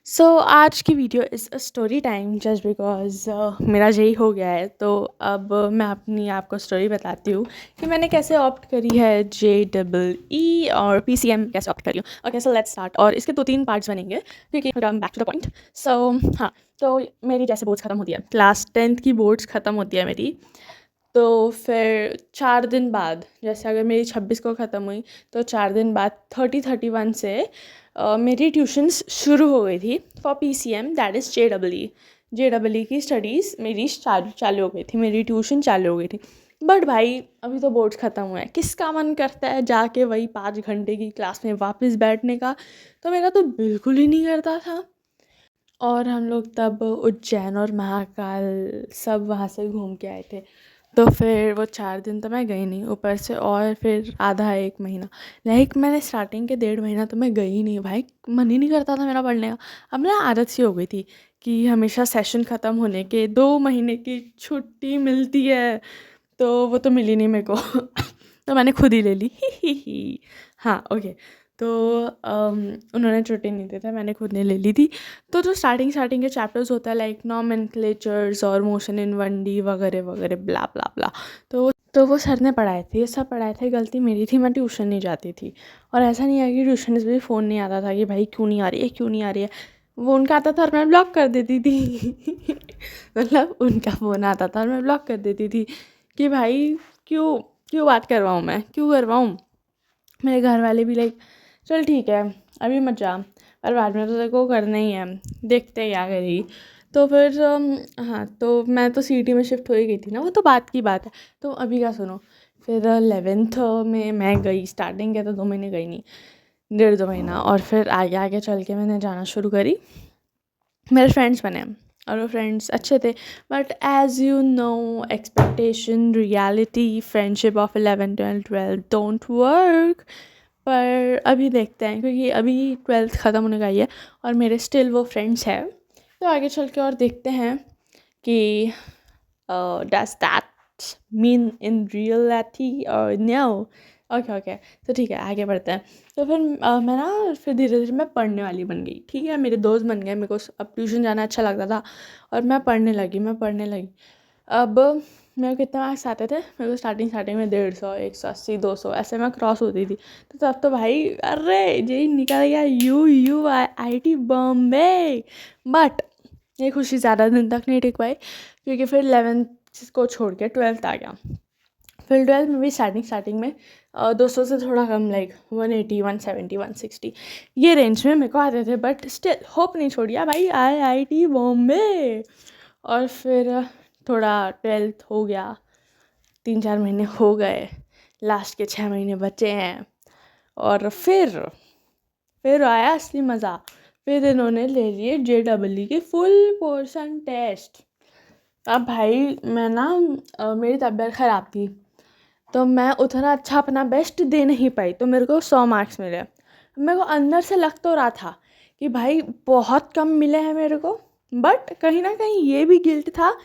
आज की video is a story time just because मेरा जेई हो गया है। तो अब मैं अपनी आपको स्टोरी बताती हूँ कि मैंने कैसे ऑप्ट करी है JEE और PCM कैसे ऑप्ट करी हूँ। Okay, so let's start. और इसके 2-3 पार्ट्स बनेंगे क्योंकि come back to the point. हाँ, तो मेरी जैसे बोर्ड्स ख़त्म होती है, क्लास 10th की बोर्ड्स ख़त्म होती है मेरी। तो फिर 4 दिन बाद, जैसे अगर मेरी 26 को ख़त्म हुई तो 4 दिन बाद 30-31 से मेरी ट्यूशन्स शुरू हो गई थी for PCM, that is JEE की स्टडीज़ मेरी चालू हो गई थी, मेरी ट्यूशन चालू हो गई थी। बट भाई अभी तो बोर्ड्स ख़त्म हुए हैं, किसका मन करता है जाके वही 5 घंटे की क्लास में वापस बैठने का। तो मेरा तो बिल्कुल ही नहीं करता था। और हम लोग तब उज्जैन और महाकाल सब वहाँ से घूम के आए थे। तो फिर वो 4 दिन तो मैं गई नहीं, ऊपर से और फिर आधा 1 महीना, मैंने स्टार्टिंग के 1.5 महीना तो मैं गई नहीं भाई, मन ही नहीं करता था मेरा पढ़ने का। अब ना आदत सी हो गई थी कि हमेशा सेशन ख़त्म होने के 2 महीने की छुट्टी मिलती है, तो वो तो मिली नहीं मेरे को। तो मैंने खुद ही ले ली। ही। हाँ, ओके। तो उन्होंने छुट्टी नहीं दी थी, मैंने खुद ने ले ली थी। तो जो स्टार्टिंग के चैप्टर्स होता है लाइक नॉमेनक्लेचर्स और मोशन इन 1D वगैरह वगैरह ब्ला ब्ला ब्ला, तो वो सर ने पढ़ाए थे, ये सब पढ़ाए थे। गलती मेरी थी, मैं ट्यूशन नहीं जाती थी। और ऐसा नहीं है कि ट्यूशन से भी फ़ोन नहीं आता था कि भाई क्यों नहीं आ रही है, क्यों नहीं आ रही है। वो उनका आता था और मैं ब्लॉक कर देती थी। मतलब उनका फ़ोन आता था और मैं ब्लॉक कर देती थी कि भाई क्यों क्यों बात करवाऊँ, मैं क्यों करवाऊँ। मेरे घर वाले भी लाइक चल ठीक है अभी मत जा, पर बाद में तो तेरे को करना ही है, देखते हैं क्या करेगी। तो फिर हाँ, तो मैं तो सिटी में शिफ्ट हो ही गई थी ना, वो तो बात की बात है। तो अभी का सुनो, फिर 11th में मैं गई, स्टार्टिंग के तो 2 महीने गई नहीं, 1.5-2 महीना। और फिर आगे आगे चल के मैंने जाना शुरू करी, मेरे फ्रेंड्स बने और वो फ्रेंड्स अच्छे थे। But as you know, expectation reality friendship of 11th 12th don't work. पर अभी देखते हैं क्योंकि अभी 12th ख़त्म होने का ही है और मेरे स्टिल वो फ्रेंड्स हैं। तो आगे चल के और देखते हैं कि does that mean in reality और नो। ओके ओके, तो ठीक है आगे बढ़ते हैं। तो फिर मैं ना फिर धीरे धीरे मैं पढ़ने वाली बन गई, ठीक है, मेरे दोस्त बन गए, मेरे को अब ट्यूशन जाना अच्छा लगता था और मैं पढ़ने लगी। अब मेरे को कितने मार्क्स आते थे, मेरे को स्टार्टिंग में 150, 180, 200 ऐसे मैं क्रॉस होती थी। तो तब तो भाई अरे यही निकल गया IIT बॉम्बे। बट ये खुशी ज़्यादा दिन तक नहीं टिक पाई क्योंकि फिर 11th को छोड़ के 12th आ गया। फिर 12th में भी स्टार्टिंग में 200 से थोड़ा कम, लाइक 180, 170, 160 ये रेंज में मेरे को आते थे। बट स्टिल होप नहीं छोड़िया भाई, IIT बॉम्बे। और फिर थोड़ा 12th हो गया, 3-4 महीने हो गए, लास्ट के 6 महीने बचे हैं। और फिर आया असली मज़ा, फिर इन्होंने ले लिए JEE के फुल पोर्शन टेस्ट। अब भाई मैं ना मेरी तबीयत ख़राब थी तो मैं उतना अच्छा अपना बेस्ट दे नहीं पाई, तो मेरे को 100 मार्क्स मिले। मेरे को अंदर से लग तो रहा था कि भाई बहुत कम मिले हैं मेरे को, बट कहीं ना कहीं ये भी गिल्ट था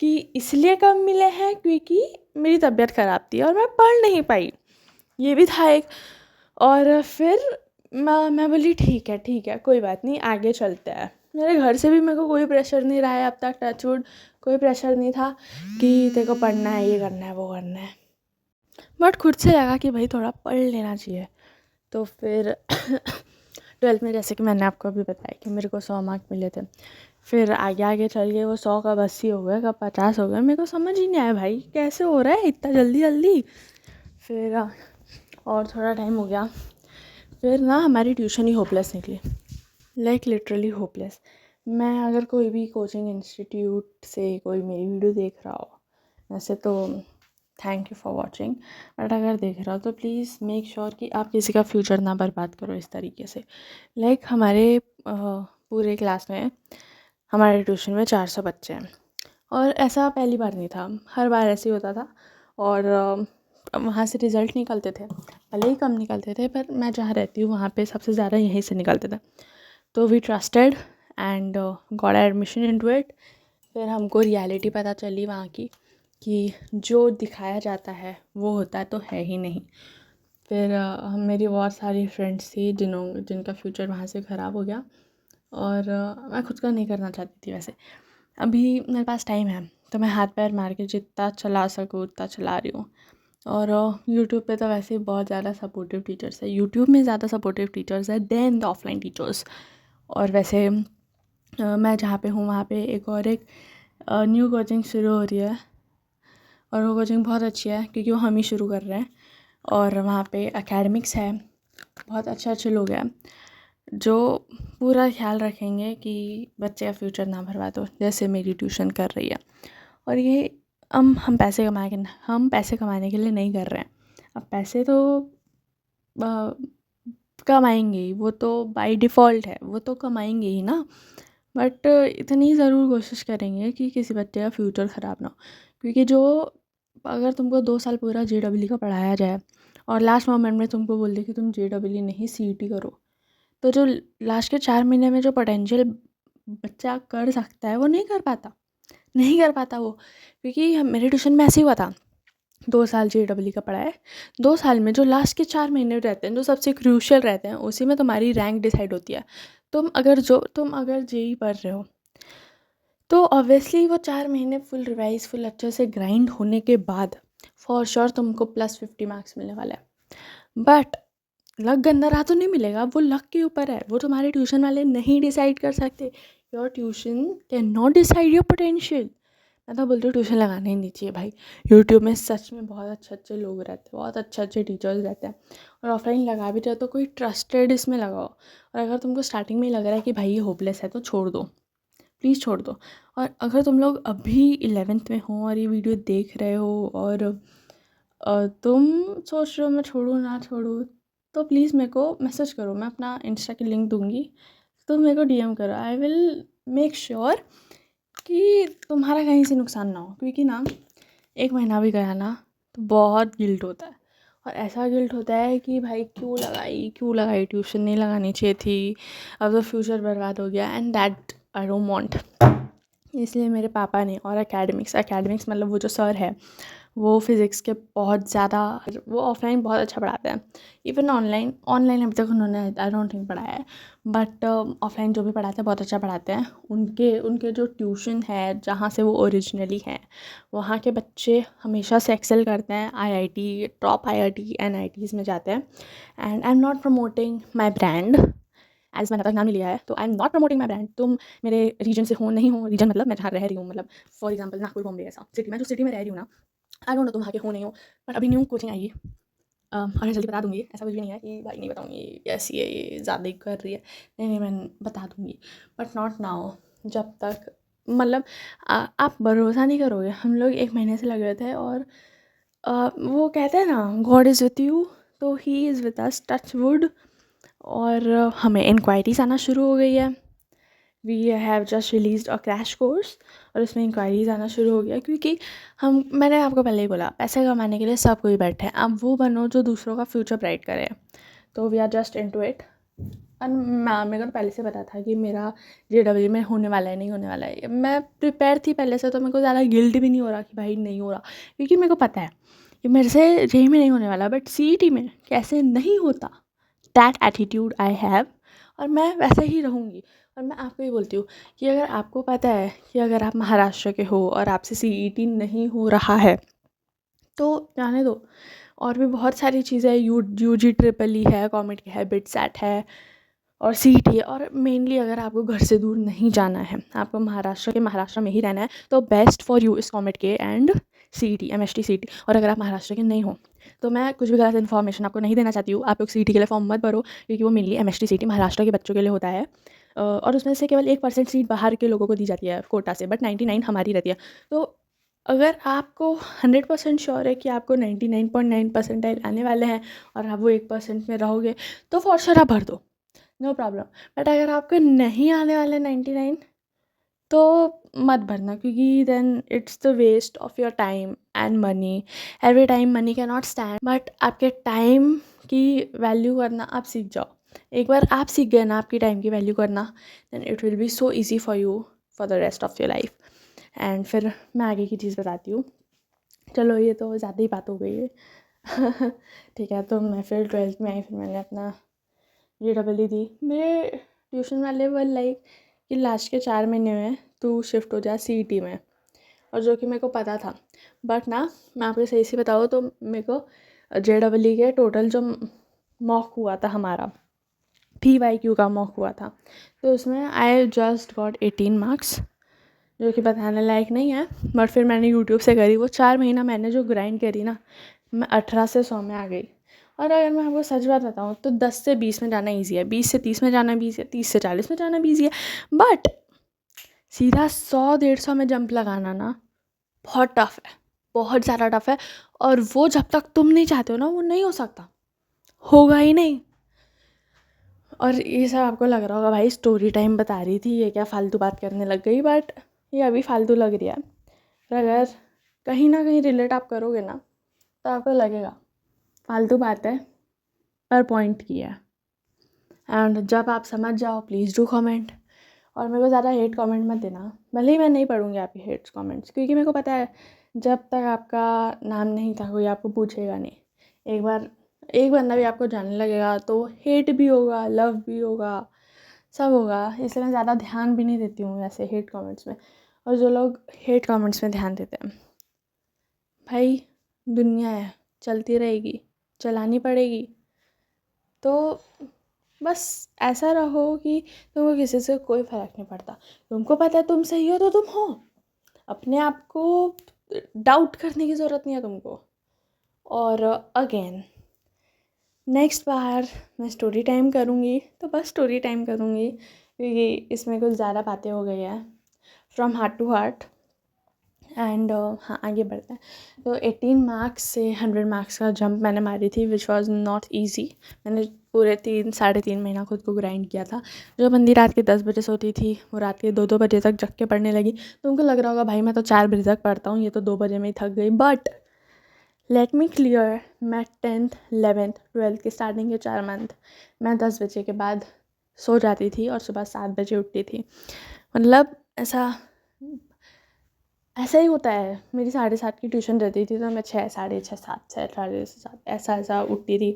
कि इसलिए कम मिले हैं क्योंकि मेरी तबीयत ख़राब थी और मैं पढ़ नहीं पाई, ये भी था एक। और फिर मैं बोली ठीक है कोई बात नहीं, आगे चलते हैं। मेरे घर से भी मेरे को कोई प्रेशर नहीं रहा है अब तक, टचवुड कोई प्रेशर नहीं था कि तेरे को पढ़ना है, ये करना है, वो करना है। बट खुद से लगा कि भाई थोड़ा पढ़ लेना चाहिए। तो फिर 12th में जैसे कि मैंने आपको अभी बताया कि मेरे को 100 मार्क मिले थे। फिर आगे आगे चल के वो 100 कब 80 हो गए, कब 50 हो गए, मेरे को समझ ही नहीं आया भाई कैसे हो रहा है इतना जल्दी जल्दी। फिर और थोड़ा टाइम हो गया, फिर ना हमारी ट्यूशन ही होपलेस निकली, लाइक लिटरली होपलेस। मैं अगर कोई भी कोचिंग इंस्टीट्यूट से कोई मेरी वीडियो देख रहा हो, वैसे तो thank you for watching, but अगर देख रहा हो तो प्लीज़ मेक श्योर कि आप किसी का फ्यूचर ना बर्बाद करो इस तरीके से। लाइक हमारे पूरे क्लास में, हमारे ट्यूशन में 400 बच्चे हैं और ऐसा पहली बार नहीं था, हर बार ऐसे ही होता था। और वहाँ से रिज़ल्ट निकलते थे, भले ही कम निकलते थे, पर मैं जहाँ रहती हूँ वहाँ पे सबसे ज़्यादा यहीं से निकलते थे। तो we trusted and got admission into it. फिर हमको रियलिटी पता चली वहाँ की कि जो दिखाया जाता है वो होता तो है ही नहीं। फिर मेरी बहुत सारी फ्रेंड्स थी जिनका फ्यूचर वहाँ से ख़राब हो गया। और मैं खुद का नहीं करना चाहती थी वैसे। अभी मेरे पास टाइम है तो मैं हाथ पैर मार के जितना चला सकूँ उतना चला रही हूँ। और यूट्यूब पे तो वैसे ही बहुत ज़्यादा सपोर्टिव टीचर्स है, यूट्यूब में ज़्यादा सपोर्टिव टीचर्स है देन द ऑफलाइन टीचर्स। और वैसे मैं जहाँ पे हूँ वहाँ पे एक न्यू कोचिंग शुरू हो रही है और वो कोचिंग बहुत अच्छी है क्योंकि वो हम ही शुरू कर रहे हैं। और वहाँ पे एकेडमिक्स है, बहुत अच्छे अच्छे लोग हैं जो पूरा ख्याल रखेंगे कि बच्चे का फ्यूचर ना बर्बाद हो, जैसे मेरी ट्यूशन कर रही है। और ये हम पैसे कमाने के लिए नहीं कर रहे हैं। अब पैसे तो अ, कमाएंगे ही, वो तो बाय डिफ़ॉल्ट है, वो तो कमाएंगे ही ना। बट इतनी ज़रूर कोशिश करेंगे कि किसी बच्चे का फ्यूचर ख़राब ना हो। क्योंकि जो अगर तुमको 2 साल पूरा JEE का पढ़ाया जाए और लास्ट मोमेंट में तुमको बोल दे कि तुम JEE नहीं CET करो, तो जो लास्ट के 4 महीने में जो पोटेंशियल बच्चा कर सकता है वो नहीं कर पाता वो। क्योंकि मेरे ट्यूशन में ऐसे ही हुआ था, 2 साल JEE का पढ़ा है, 2 साल में जो लास्ट के 4 महीने रहते हैं जो सबसे क्रूशियल रहते हैं उसी में तुम्हारी रैंक डिसाइड होती है। तुम अगर JEE पढ़ रहे हो तो ऑब्वियसली वो 4 महीने फुल रिवाइज फुल अच्छे से ग्राइंड होने के बाद फॉर श्योर तुमको +50 मार्क्स मिलने वाला है। बट लक गंदा रहा तो नहीं मिलेगा, वो लक के ऊपर है, वो तुम्हारे ट्यूशन वाले नहीं डिसाइड कर सकते। Your tuition can not decide your potential. मैं तो बोलती हूँ ट्यूशन लगाना ही नहीं चाहिए भाई। यूट्यूब में सच में बहुत अच्छे अच्छे लोग रहते हैं, बहुत अच्छे अच्छे टीचर्स रहते हैं। और ऑफलाइन लगा भी रहे तो कोई ट्रस्टेड इसमें लगाओ। और अगर तुमको स्टार्टिंग में ही लग रहा है कि भाई ये होपलेस है तो छोड़ दो, प्लीज़ छोड़ दो। और अगर तुम लोग अभी 11th में हो और ये वीडियो देख रहे हो और तुम सोच रहे हो मैं छोड़ूँ ना छोड़ूँ, तो प्लीज़ मेरे को मैसेज करो, मैं अपना इंस्टा की लिंक दूँगी, तुम मेरे को DM करो। आई विल मेक श्योर कि तुम्हारा कहीं से नुकसान ना हो। क्योंकि ना 1 महीना भी गया ना तो बहुत गिल्ट होता है। और ऐसा गिल्ट होता है कि भाई क्यों लगाई, ट्यूशन नहीं लगानी चाहिए थी, अब तो फ्यूचर बर्बाद हो गया। And that I don't want. इसलिए मेरे पापा ने, और एकेडमिक्स मतलब वो जो सर है वो फिज़िक्स के बहुत ज़्यादा, वो ऑफलाइन बहुत अच्छा पढ़ाते हैं। इवन ऑनलाइन ऑनलाइन अभी तक उन्होंने आई डोंट थिंक पढ़ाया है, बट ऑफलाइन जो भी पढ़ाते हैं बहुत अच्छा पढ़ाते हैं। उनके जो ट्यूशन है जहाँ से वो ओरिजिनली हैं वहाँ के बच्चे हमेशा से एक्सेल करते हैं, टॉप IIT NITs में जाते हैं। And I am not promoting my brand, as मैंने तक नाम नहीं लिया है तो I am not promoting my brand. तुम मेरे रीजन से हो नहीं हो, रीजन मतलब मैं जहाँ रह रही हूँ, मतलब फॉर एग्जाम्पल नागपुर बॉम्बे ऐसा सिटी, मैं जो सिटी में रह रही हूँ ना, आई डोंट नो तुम वहाँ के हो नहीं हो। पर अभी न्यू कोचिंग आई है, और जल्दी बता दूँगी, ऐसा कुछ भी नहीं है कि भाई नहीं बताऊँगी ऐसी है ये ज़्यादा ही कर रही है, नहीं मैं बता दूँगी। बट नॉट नाउ, जब तक मतलब आप भरोसा नहीं करोगे, हम लोग 1 महीने से लगे हुए थे। और वो कहते हैं ना गॉड इज़ विथ यू, तो he is with us, touch wood. और हमें इंक्वायरीज आना शुरू हो गई है। We have just released a crash course और उसमें इंक्वायरीज आना शुरू हो गया। क्योंकि मैंने आपको पहले ही बोला, पैसे कमाने के लिए सब कोई बैठे हैं, आप वो बनो जो दूसरों का फ्यूचर ब्राइट करे। तो we are just into it. और मेरे को पहले से पता था कि मेरा JEE में होने वाला है, नहीं होने वाला है, मैं प्रिपेयर थी पहले से, तो मेरे को ज़्यादा गिल्ट भी नहीं हो रहा कि भाई नहीं हो रहा। क्योंकि मेरे को पता है कि मेरे से JEE में नहीं होने वाला, बट CET में कैसे नहीं होता, दैट एटीट्यूड आई हैव। और मैं वैसे ही रहूँगी। और मैं आपको ये बोलती हूँ कि अगर आपको पता है कि अगर आप महाराष्ट्र के हो और आपसे CET नहीं हो रहा है तो जाने दो। और भी बहुत सारी चीज़ें, UG ट्रिपल है, कॉमेट के है, बिटसैट है और CET है। और मेनली अगर आपको घर से दूर नहीं जाना है, आपको महाराष्ट्र में ही रहना है, तो best for you is comet के एंड CET, MST CET। और अगर आप महाराष्ट्र के नहीं हो तो मैं कुछ भी गलत इन्फॉर्मेशन आपको नहीं देना चाहती हूँ, आप लोग CET के लिए फॉर्म मत भरो, क्योंकि वो मेनली MST CET महाराष्ट्र के बच्चों के लिए होता है। और उसमें से केवल 1% सीट बाहर के लोगों को दी जाती है कोटा से, बट 99 हमारी रहती है। तो अगर आपको 100% श्योर है कि आपको 99.9% आने वाले हैं और आप वो 1% में रहोगे, तो फॉर श्योर आप भर दो, नो प्रॉब्लम। बट अगर आपके नहीं आने वाले 99 तो मत भरना, क्योंकि then it's the waste of your time and money. Every time money can not stand, but आपके टाइम की वैल्यू करना आप सीख जाओ। एक बार आप सीख गए ना आपकी टाइम की वैल्यू करना, then it will be so easy for you for the rest of your life. And फिर मैं आगे की चीज़ बताती हूँ। चलो ये तो ज़्यादा ही बात हो गई है। ठीक है, तो मैं फिर 12th में आई, फिर मैंने अपना JEE दी। मेरे ट्यूशन वाले वो लाइक कि लास्ट के 4 महीने में तू शिफ्ट हो जा सीईटी में, और जो कि मेरे को पता था। बट ना मैं आपको सही से बताऊँ तो मेरे को JEE के टोटल जो मॉक हुआ था हमारा, PYQ का मॉक हुआ था, तो उसमें आई जस्ट गॉट 18 मार्क्स, जो कि बताने लायक नहीं है। बट फिर मैंने यूट्यूब से करी, वो 4 महीना मैंने जो ग्राइंड करी ना, मैं 18 से 100 में आ गई। और अगर मैं आपको सच बात बताऊँ तो 10 से 20 में जाना ईजी है, 20 से 30 में जाना भी ईजी है, 30 से 40 में जाना भी ईजी है। बट सीधा 100-150 में जंप लगाना ना बहुत टफ है, बहुत ज़्यादा टफ है। और वो जब तक तुम नहीं चाहते हो ना, वो नहीं हो सकता, होगा ही नहीं। और ये सब आपको लग रहा होगा भाई स्टोरी टाइम बता रही थी, ये क्या फालतू बात करने लग गई, बट ये अभी फालतू लग रही है। पर अगर कहीं ना कहीं रिलेट आप करोगे ना, तो आपको लगेगा फालतू बात है, पर पॉइंट की है। एंड जब आप समझ जाओ प्लीज़ डू कमेंट। और मेरे को ज़्यादा हेट कमेंट मत देना, भले ही मैं नहीं पढ़ूँगी आपके हेट्स कमेंट्स, क्योंकि मेरे को पता है जब तक आपका नाम नहीं था कोई आपको पूछेगा नहीं। एक बार एक बंदा भी आपको जानने लगेगा तो हेट भी होगा, लव भी होगा, सब होगा। इसलिए मैं ज़्यादा ध्यान भी नहीं देती हूँ ऐसे हेट कमेंट्स में। और जो लोग हेट कमेंट्स में ध्यान देते हैं, भाई दुनिया है, चलती रहेगी, चलानी पड़ेगी। तो बस ऐसा रहो कि तुमको किसी से कोई फ़र्क नहीं पड़ता। तुमको पता है तुम सही हो तो तुम हो, अपने आप को डाउट करने की ज़रूरत नहीं है तुमको। और अगेन नेक्स्ट बार मैं स्टोरी टाइम करूँगी तो बस स्टोरी टाइम करूँगी, क्योंकि इसमें कुछ ज़्यादा बातें हो गई हैं from heart to heart. And हाँ, आगे बढ़ते हैं। तो 18 मार्क्स से 100 मार्क्स का जंप मैंने मारी थी, विच वॉज नॉट ईजी। मैंने पूरे 3-3.5 महीना खुद को ग्राइंड किया था। जो बंदी रात के 10 बजे सोती थी, वो रात के 2-2 बजे तक जग के पढ़ने लगी। तो उनको लग रहा होगा भाई मैं तो 4 बजे तक पढ़ता हूँ, ये तो 2 बजे में ही थक गई। बट लेट मी क्लियर, मैं 10th 11th 12th के स्टार्टिंग के 4 मंथ मैं 10 बजे के बाद सो जाती थी और सुबह 7 बजे उठती थी। मतलब ऐसा ही होता है। मेरी 7:30 की ट्यूशन रहती थी, तो मैं 6, 6:30, 7, 7:30 ऐसा ऐसा उठती थी।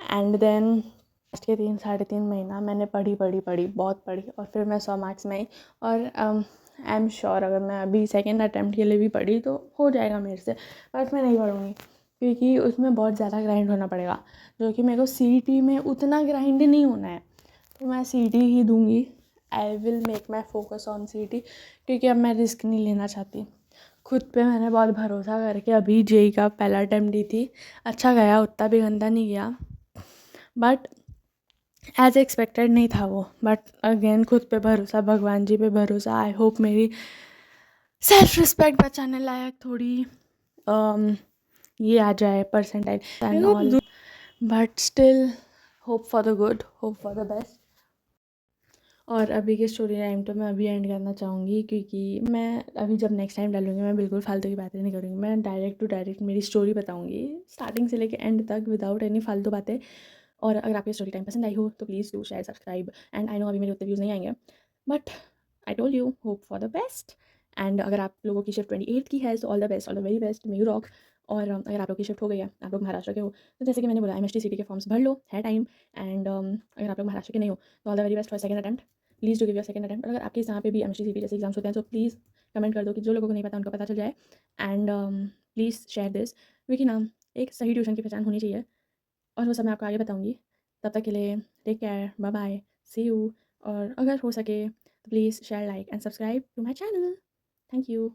एंड देन लास्ट के 3-3.5 महीना मैंने पढ़ी, बहुत पढ़ी, और फिर मैं 100 मार्क्स में आई। और आई एम श्योर अगर मैं अभी सेकेंड अटैम्प्ट के लिए भी पढ़ी तो हो जाएगा मेरे से। बट मैं नहीं पढ़ूँगी, क्योंकि उसमें बहुत ज़्यादा ग्राइंड होना पड़ेगा, जो कि मेरे को CET में उतना ग्राइंड नहीं होना है। तो मैं CET ही दूँगी। I will make my focus on CET, क्योंकि अब मैं रिस्क नहीं लेना चाहती। खुद पे मैंने बहुत भरोसा करके अभी JEE का पहला अटैम्प्ट दी थी, अच्छा गया, उतना भी गंदा नहीं गया। बट एज एक्सपेक्टेड नहीं था वो। बट अगेन खुद पे भरोसा, भगवान जी पे भरोसा। आई होप मेरी सेल्फ रिस्पेक्ट बचाने लायक थोड़ी ये आ जाए percentile and all. But still hope for the good, hope for the best. और अभी की स्टोरी टाइम तो मैं अभी एंड करना चाहूँगी, क्योंकि मैं अभी जब नेक्स्ट टाइम डालूँगी मैं बिल्कुल फालतू की बातें नहीं करूँगी। मैं डायरेक्ट टू डायरेक्ट मेरी स्टोरी बताऊँगी, स्टार्टिंग से लेकर एंड तक, विदाउट एनी फालतू बातें। और अगर आपको स्टोरी टाइम पसंद आई हो तो please do share, subscribe. And I know अभी मेरे उतने व्यूज़ नहीं आएंगे, but I told you, hope for the best. And अगर आप लोगों की शिफ्ट 28 की है तो all the best, all the very best, may you rock. और अगर आप लोग की शिफ्ट हो गई है, आप लोग महाराष्ट्र के हो, तो जैसे कि मैंने बोला MST CT के फॉर्म्स भर लो, है टाइम। एंड अगर आप लोग महाराष्ट्र के नहीं हो तो all the very best for second attempt, please do give your second attempt. अगर आपके यहाँ पे भी MST CT जैसे एग्जाम्स होते हैं तो प्लीज़ कमेंट कर दो, कि जो लोगों को नहीं पता उनको पता चल जाए। एंड प्लीज़ शेयर दिस, क्योंकि ना एक सही ट्यूशन की पहचान होनी चाहिए, और वो सब मैं आपको आगे बताऊँगी। तब तक के लिए take care, bye bye, see you. और अगर हो सके तो please share, like and subscribe to my channel. Thank you.